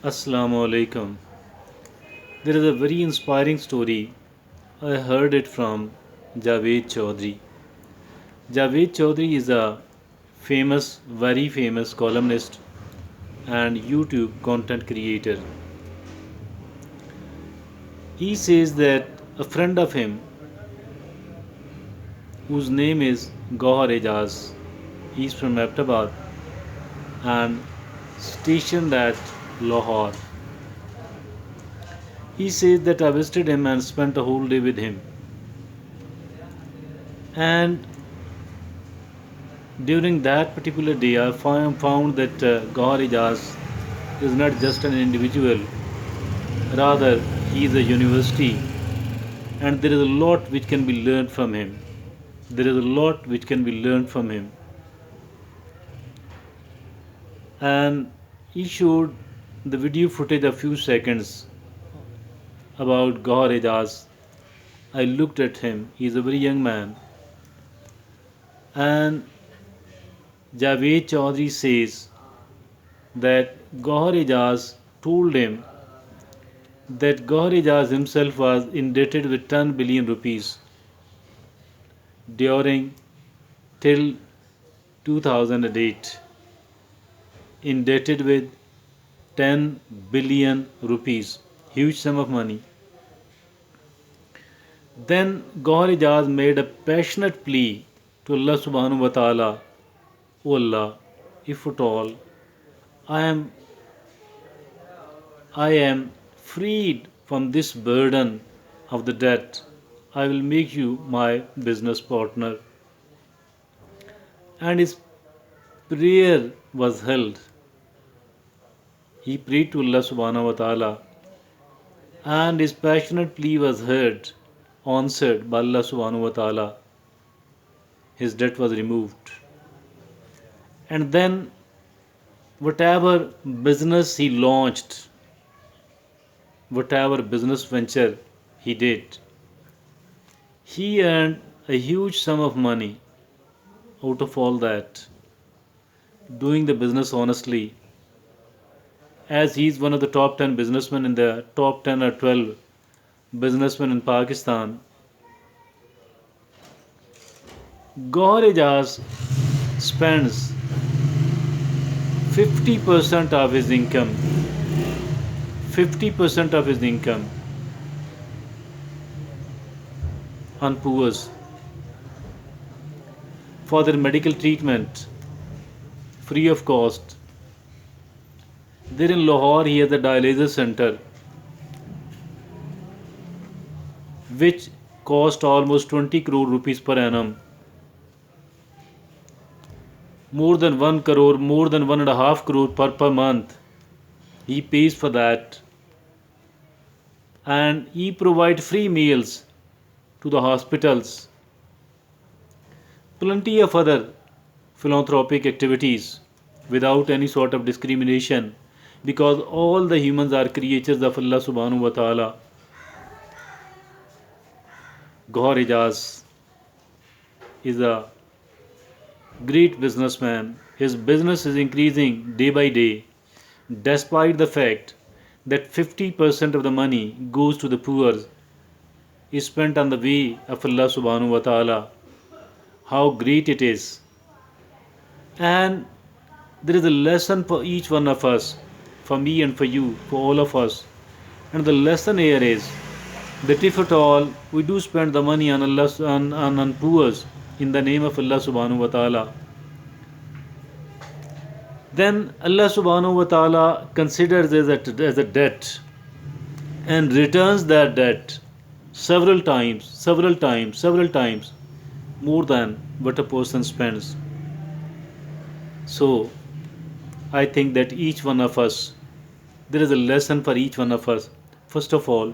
Assalamu alaikum. There is a very inspiring story. I heard it from Javed Chaudhry. Javed Chaudhry is a very famous columnist and YouTube content creator. He says that a friend of him, whose name is Gauhar Ejaz, he's from Abbbotabad and stationed at Lahore. He says that I visited him and spent a whole day with him. And during that particular day, I found that Gauhar Ejaz is not just an individual, rather, he is a university, and there is a lot which can be learned from him. There is a lot which can be learned from him. And he showed the video footage a few seconds about Gauhar Ejaz. I looked at him, he is a very young man, and Javed Chaudhry says that Gauhar Ejaz told him that Gauhar Ejaz himself was indebted with 10 billion rupees during till 2008, indebted with 10 billion rupees, huge sum of money. Then Gauhar Ejaz made a passionate plea to Allah subhanahu wa ta'ala, O Allah, if at all I am I am freed from this burden of the debt, I will make you my business partner. And his prayer was held. He prayed to Allah subhanahu wa ta'ala, and his passionate plea was heard, answered by Allah subhanahu wa ta'ala. His debt was removed. And then whatever business he launched, whatever business venture he did, he earned a huge sum of money out of all that, doing the business honestly. As he is one of the top 10 businessmen in the top 10 or 12 businessmen in Pakistan, Gauhar Ejaz spends 50% of his income, 50% of his income on poors for their medical treatment, free of cost. There in Lahore, he has a dialysis center which cost almost 20 crore rupees per annum. More than 1 crore, more than 1.5 crore per month. He pays for that. And he provides free meals to the hospitals. Plenty of other philanthropic activities without any sort of discrimination, because all the humans are creatures of Allah subhanahu wa ta'ala. Gauhar Ejaz is a great businessman. His business is increasing day by day, despite the fact that 50% of the money goes to the poor, is spent on the way of Allah subhanahu wa ta'ala. How great it is. And there is a lesson for each one of us, for me and for you, for all of us. And the lesson here is that if at all we do spend the money on Allah, on poor in the name of Allah subhanahu wa ta'ala, then Allah subhanahu wa ta'ala considers it as a debt and returns that debt several times more than what a person spends. So I think that each one of us, there is a lesson for each one of us. First of all,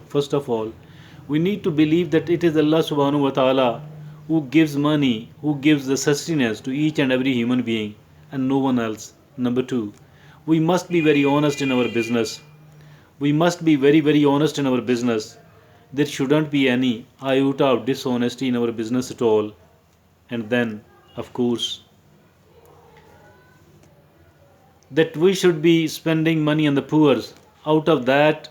we need to believe that it is Allah subhanahu wa ta'ala who gives money, who gives the sustenance to each and every human being, and no one else. Number two, we must be very honest in our business. We must be very, very honest in our business. There shouldn't be any iota of dishonesty in our business at all. And then, of course, that we should be spending money on the poor out of that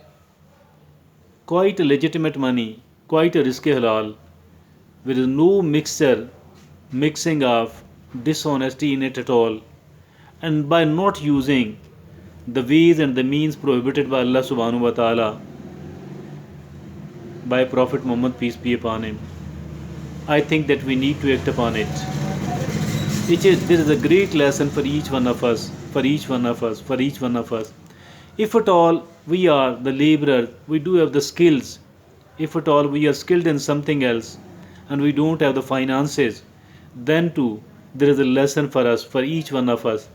quite a legitimate money, quite a risky halal, there is no mixing of dishonesty in it at all. And by not using the ways and the means prohibited by Allah subhanahu wa ta'ala, by Prophet Muhammad, peace be upon him, I think that we need to act upon it. There is a great lesson for each one of us, for each one of us, for each one of us. If at all we are the laborers, we do have the skills. If at all we are skilled in something else and we don't have the finances, then too there is a lesson for us, for each one of us.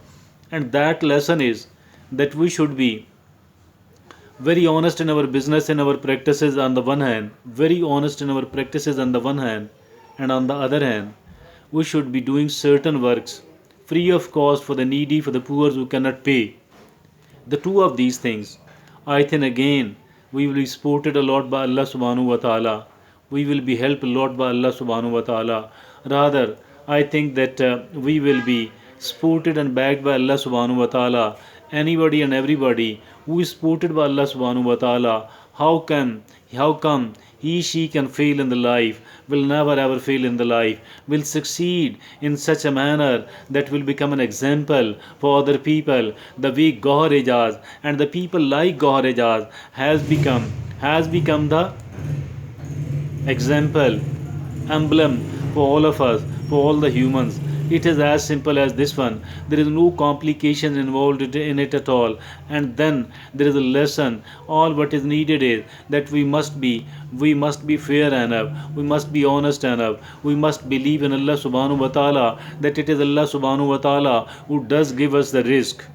And that lesson is that we should be very honest in our business, in our practices on the one hand, very honest in our practices on the one hand, and on the other hand, we should be doing certain works free of cost for the needy, for the poor who cannot pay. The two of these things, I think again, we will be supported a lot by Allah subhanahu wa ta'ala. We will be helped a lot by Allah subhanahu wa ta'ala. Rather, I think that we will be supported and backed by Allah subhanahu wa ta'ala. Anybody and everybody who is supported by Allah subhanahu wa ta'ala, how come she can fail in the life, will never ever fail in the life, will succeed in such a manner that will become an example for other people. The way Gauhar Ejaz and the people like Gauhar Ejaz has become the example, emblem for all of us, for all the humans. It is as simple as this one. There is no complications involved in it at all. And then there is a lesson. All what is needed is that we must be fair enough. We must be honest enough. We must believe in Allah subhanahu wa ta'ala, that it is Allah subhanahu wa ta'ala who does give us the risk.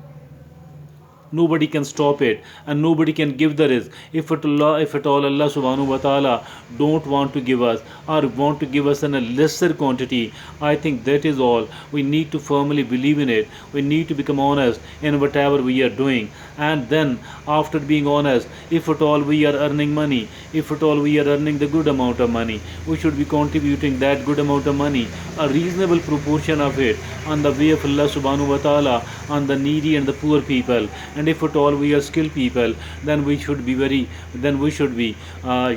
Nobody can stop it and nobody can give the risk. If at all Allah subhanahu wa ta'ala don't want to give us or want to give us in a lesser quantity, I think that is all. We need to firmly believe in it. We need to become honest in whatever we are doing. And then after being honest, if at all we are earning money, if at all we are earning the good amount of money, we should be contributing that good amount of money, a reasonable proportion of it, on the way of Allah subhanahu wa ta'ala, on the needy and the poor people. And if at all we are skilled people, then we should be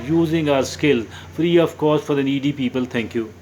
using our skills free of cost for the needy people. Thank you.